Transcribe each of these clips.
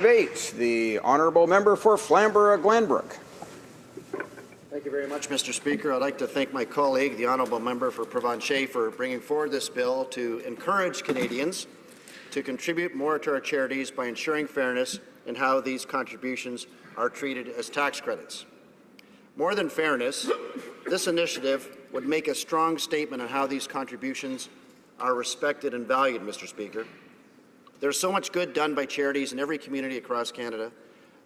Debate. The honourable member for Flamborough, Glanbrook. Thank you very much, Mr. Speaker. I'd like to thank my colleague, the honourable member for Provencher, for bringing forward this bill to encourage Canadians to contribute more to our charities by ensuring fairness in how these contributions are treated as tax credits. More than fairness, this initiative would make a strong statement on how these contributions are respected and valued, Mr. Speaker. There's so much good done by charities in every community across Canada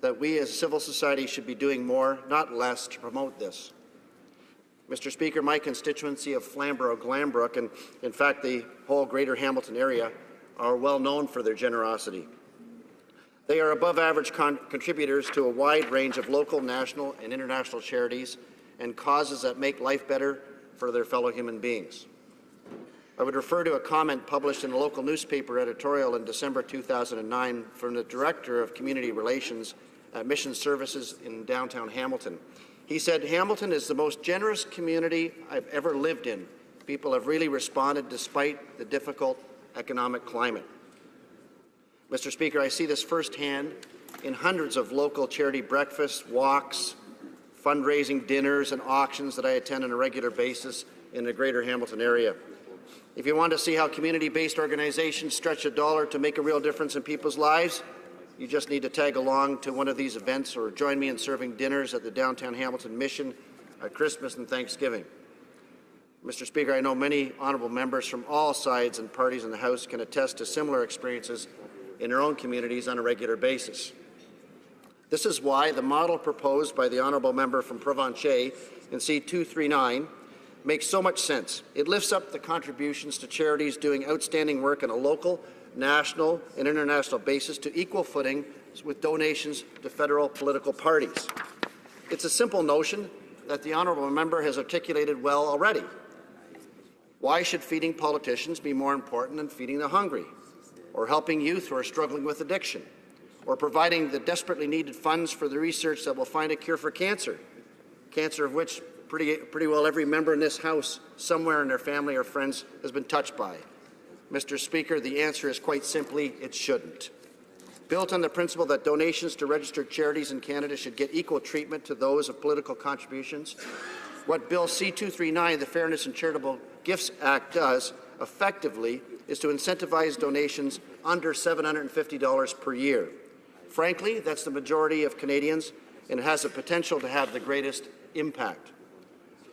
that we as civil society should be doing more, not less, to promote this. Mr. Speaker, my constituency of Flamborough, Glanbrook, and in fact the whole Greater Hamilton area are well known for their generosity. They are above average contributors to a wide range of local, national, and international charities and causes that make life better for their fellow human beings. I would refer to a comment published in a local newspaper editorial in December 2009 from the Director of Community Relations at Mission Services in downtown Hamilton. He said, "Hamilton is the most generous community I've ever lived in. People have really responded despite the difficult economic climate." Mr. Speaker, I see this firsthand in hundreds of local charity breakfasts, walks, fundraising dinners, and auctions that I attend on a regular basis in the Greater Hamilton area. If you want to see how community-based organizations stretch a dollar to make a real difference in people's lives, you just need to tag along to one of these events or join me in serving dinners at the downtown Hamilton Mission at Christmas and Thanksgiving. Mr. Speaker, I know many honourable members from all sides and parties in the House can attest to similar experiences in their own communities on a regular basis. This is why the model proposed by the honourable member from Provencher in C239 makes so much sense. It lifts up the contributions to charities doing outstanding work on a local, national, and international basis to equal footing with donations to federal political parties. It's a simple notion that the honourable member has articulated well already. Why should feeding politicians be more important than feeding the hungry, or helping youth who are struggling with addiction, or providing the desperately needed funds for the research that will find a cure for cancer of which pretty well every member in this House somewhere in their family or friends has been touched by? Mr. Speaker, the answer is quite simply, it shouldn't. Built on the principle that donations to registered charities in Canada should get equal treatment to those of political contributions, what Bill C239, the Fairness and Charitable Gifts Act, does effectively is to incentivize donations under $750 per year. Frankly, that's the majority of Canadians, and it has the potential to have the greatest impact.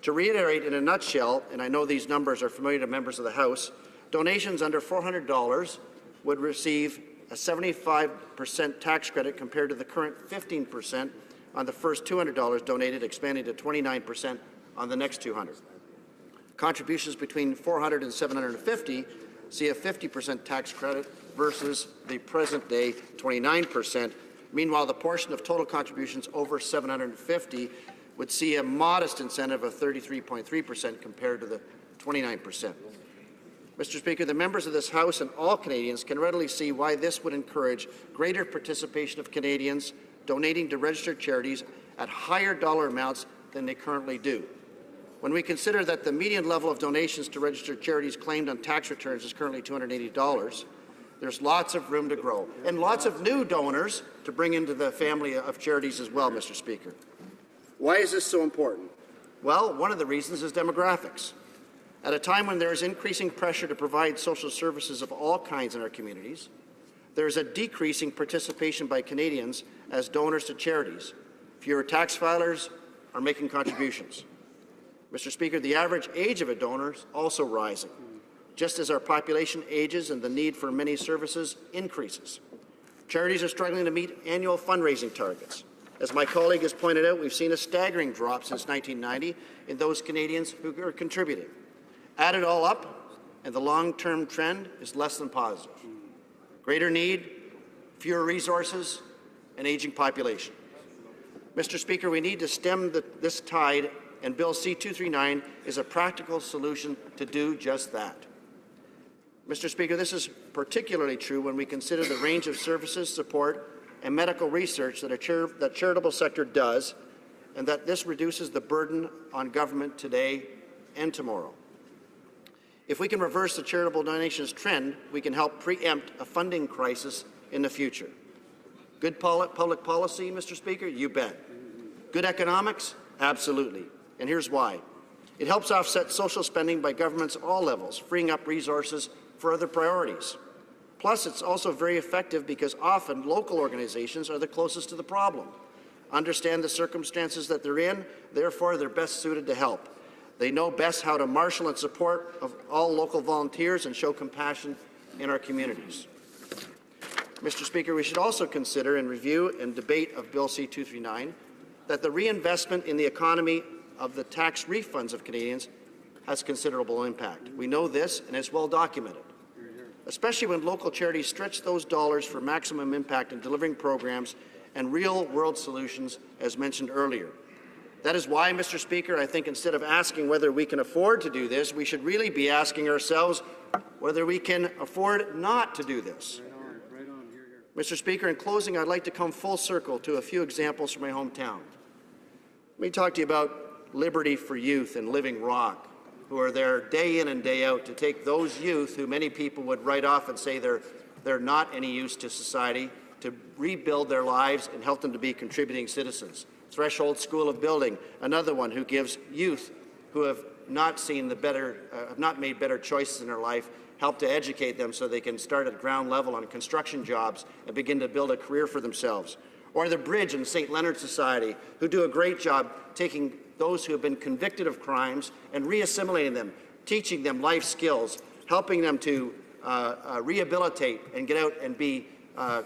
To reiterate in a nutshell, and I know these numbers are familiar to members of the House, donations under $400 would receive a 75% tax credit compared to the current 15% on the first $200 donated, expanding to 29% on the next $200. Contributions between $400 and $750 see a 50% tax credit versus the present-day 29%. Meanwhile, the portion of total contributions over $750 would see a modest incentive of 33.3% compared to the 29%. Mr. Speaker, the members of this House and all Canadians can readily see why this would encourage greater participation of Canadians donating to registered charities at higher dollar amounts than they currently do. When we consider that the median level of donations to registered charities claimed on tax returns is currently $280, there's lots of room to grow, and lots of new donors to bring into the family of charities as well, Mr. Speaker. Why is this so important? Well, one of the reasons is demographics. At a time when there is increasing pressure to provide social services of all kinds in our communities, there is a decreasing participation by Canadians as donors to charities. Fewer tax filers are making contributions. Mr. Speaker, the average age of a donor is also rising, just as our population ages and the need for many services increases. Charities are struggling to meet annual fundraising targets. As my colleague has pointed out, we've seen a staggering drop since 1990 in those Canadians who are contributing. Add it all up, and the long-term trend is less than positive. Greater need, fewer resources, an aging population. Mr. Speaker, we need to stem this tide, and Bill C239 is a practical solution to do just that. Mr. Speaker, this is particularly true when we consider the range of services, support, and medical research that the charitable sector does, and that this reduces the burden on government today and tomorrow. If we can reverse the charitable donations trend, we can help preempt a funding crisis in the future. Good public policy, Mr. Speaker? You bet. Good economics? Absolutely. And here's why. It helps offset social spending by governments at all levels, freeing up resources for other priorities. Plus, it's also very effective because often local organizations are the closest to the problem, understand the circumstances that they're in, therefore they're best suited to help. They know best how to marshal and support of all local volunteers and show compassion in our communities. Mr. Speaker, we should also consider and review and debate of Bill C-239 that the reinvestment in the economy of the tax refunds of Canadians has considerable impact. We know this, and it's well documented, especially when local charities stretch those dollars for maximum impact in delivering programs and real-world solutions, as mentioned earlier. That is why, Mr. Speaker, I think instead of asking whether we can afford to do this, we should really be asking ourselves whether we can afford not to do this. Mr. Speaker, in closing, I'd like to come full circle to a few examples from my hometown. Let me talk to you about Liberty for Youth in Living Rock, who are there day in and day out to take those youth who many people would write off and say they're not any use to society, to rebuild their lives and help them to be contributing citizens. Threshold School of Building, another one who gives youth who have not made better choices in their life, help to educate them so they can start at ground level on construction jobs and begin to build a career for themselves. Or the Bridge and St. Leonard Society, who do a great job taking those who have been convicted of crimes and re-assimilating them, teaching them life skills, helping them to rehabilitate and get out and be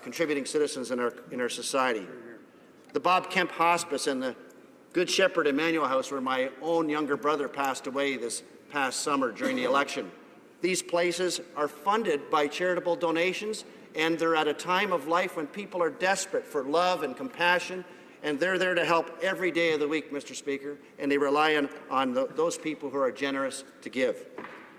contributing citizens in our society. The Bob Kemp Hospice and the Good Shepherd Emmanuel House, where my own younger brother passed away this past summer during the election. These places are funded by charitable donations, and they're at a time of life when people are desperate for love and compassion, and they're there to help every day of the week, Mr. Speaker, and they rely on those people who are generous to give.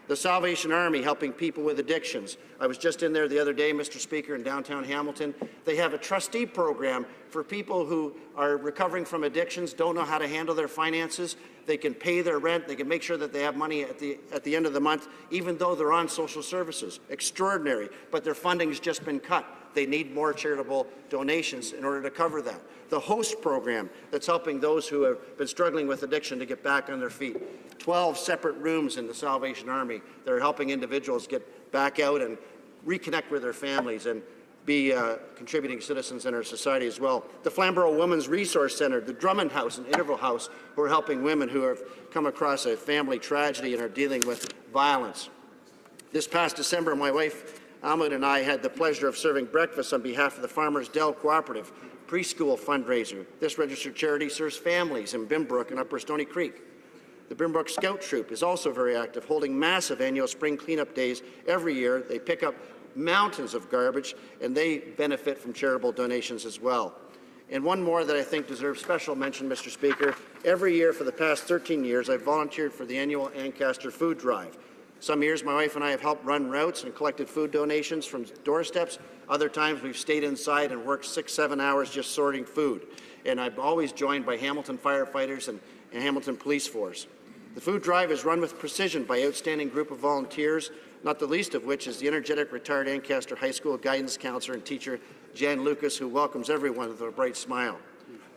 The Salvation Army helping people with addictions. I was just in there the other day, Mr. Speaker, in downtown Hamilton. They have a trustee program for people who are recovering from addictions, don't know how to handle their finances. They can pay their rent. They can make sure that they have money at the end of the month, even though they're on social services. Extraordinary, but their funding's just been cut. They need more charitable donations in order to cover that. The HOST program that's helping those who have been struggling with addiction to get back on their feet. 12 separate rooms in the Salvation Army that are helping individuals get back out and reconnect with their families and be contributing citizens in our society as well. The Flamborough Women's Resource Centre, the Drummond House and Interval House, who are helping women who have come across a family tragedy and are dealing with violence. This past December, my wife Ahmed and I had the pleasure of serving breakfast on behalf of the Farmers Dell Cooperative preschool fundraiser. This registered charity serves families in Glanbrook and Upper Stony Creek. The Glanbrook Scout Troop is also very active, holding massive annual spring cleanup days every year. They pick up mountains of garbage, and they benefit from charitable donations as well. And one more that I think deserves special mention, Mr. Speaker. Every year for the past 13 years, I've volunteered for the annual Ancaster Food Drive. Some years, my wife and I have helped run routes and collected food donations from doorsteps. Other times, we've stayed inside and worked 6-7 hours just sorting food. And I'm always joined by Hamilton firefighters and Hamilton Police Force. The food drive is run with precision by an outstanding group of volunteers, not the least of which is the energetic retired Ancaster High School guidance counselor and teacher, Jan Lucas, who welcomes everyone with a bright smile.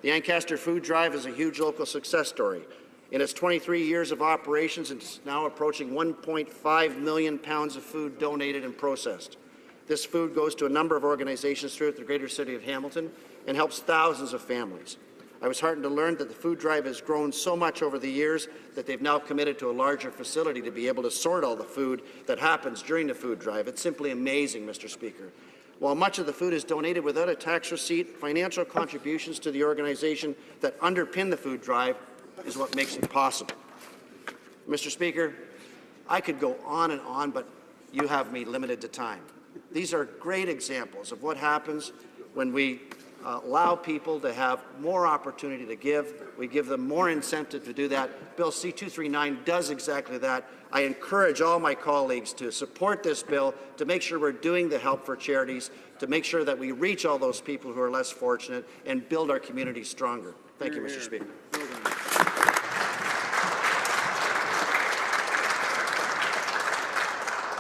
The Ancaster Food Drive is a huge local success story. In its 23 years of operations, it's now approaching 1.5 million pounds of food donated and processed. This food goes to a number of organizations throughout the greater city of Hamilton and helps thousands of families. I was heartened to learn that the food drive has grown so much over the years that they've now committed to a larger facility to be able to sort all the food that happens during the food drive. It's simply amazing, Mr. Speaker. While much of the food is donated without a tax receipt, financial contributions to the organization that underpin the food drive is what makes it possible. Mr. Speaker, I could go on, but you have me limited to time. These are great examples of what happens when we allow people to have more opportunity to give. We give them more incentive to do that. Bill C-239 does exactly that. I encourage all my colleagues to support this bill, to make sure we're doing the help for charities, to make sure that we reach all those people who are less fortunate and build our communities stronger. Thank you, Mr. Speaker.